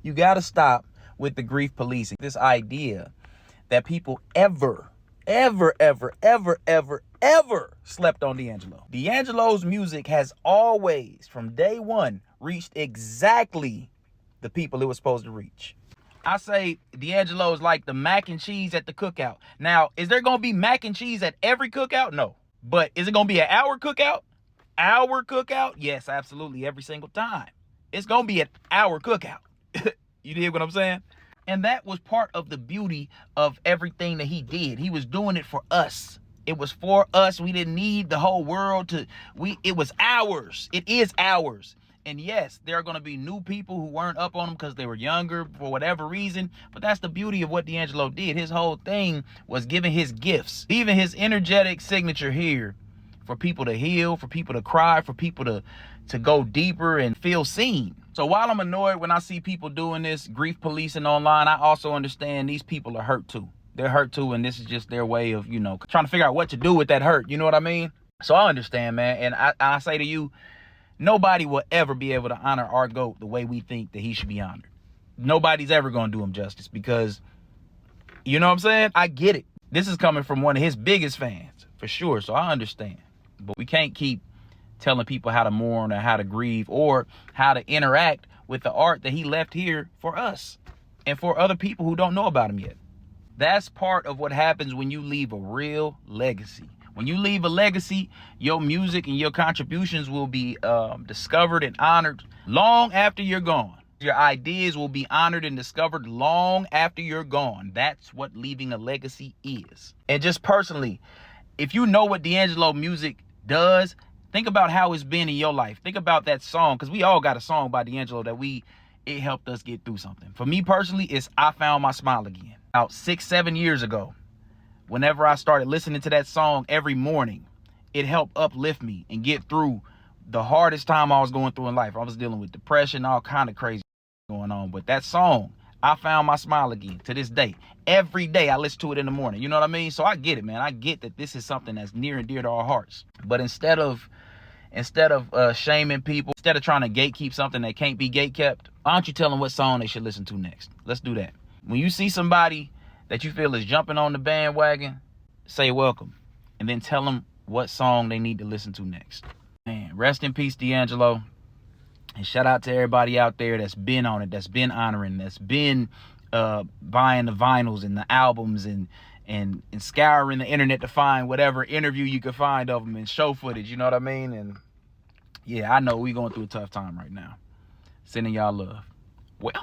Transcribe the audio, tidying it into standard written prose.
You got to stop with the grief policing. This idea that people ever slept on D'Angelo. D'Angelo's music has always, from day one, reached exactly the people it was supposed to reach. I say D'Angelo is like the mac and cheese at the cookout. Now, is there going to be mac and cheese at every cookout? No. But is it going to be an hour cookout? Hour cookout? Yes, absolutely. Every single time. It's going to be an hour cookout. You hear what I'm saying? And that was part of the beauty of everything that he did. He was doing it for us. It was for us. We didn't need the whole world to, it was ours. It is ours. And yes, there are going to be new people who weren't up on him because they were younger for whatever reason. But that's the beauty of what D'Angelo did. His whole thing was giving his gifts, even his energetic signature here, for people to heal, for people to cry, for people to go deeper and feel seen. So while I'm annoyed when I see people doing this grief policing online, I also understand these people are hurt too. They're hurt too, and this is just their way of, trying to figure out what to do with that hurt. You know what I mean? So I understand, man. And I say to you, nobody will ever be able to honor our GOAT the way we think that he should be honored. Nobody's ever going to do him justice because, you know what I'm saying? I get it. This is coming from one of his biggest fans, for sure. So I understand. But we can't keep telling people how to mourn or how to grieve or how to interact with the art that he left here for us and for other people who don't know about him yet. That's part of what happens when you leave a real legacy. When you leave a legacy, your music and your contributions will be discovered and honored long after you're gone. Your ideas will be honored and discovered long after you're gone. That's what leaving a legacy is. And just personally, if you know what D'Angelo music does, think about how it's been in your life. Think about that song, because we all got a song by D'Angelo that it helped us get through something. For me personally, it's I Found My Smile Again. About 6-7 years ago, whenever I started listening to that song every morning, it helped uplift me and get through the hardest time I was going through in life. I was dealing with depression, all kind of crazy going on. But that song, I Found My Smile Again, to this day, every day I listen to it in the morning. You know what I mean? So I get it, man. I get that this is something that's near and dear to our hearts. But instead of shaming people, instead of trying to gatekeep something that can't be gatekept, why don't you tell them what song they should listen to next? Let's do that. When you see somebody that you feel is jumping on the bandwagon, say welcome, and then tell them what song they need to listen to next. Man, rest in peace, D'Angelo. And shout out to everybody out there that's been on it, that's been honoring, that's been buying the vinyls and the albums and scouring the internet to find whatever interview you could find of them and show footage, you know what I mean? And yeah, I know we going through a tough time right now. Sending y'all love. Well.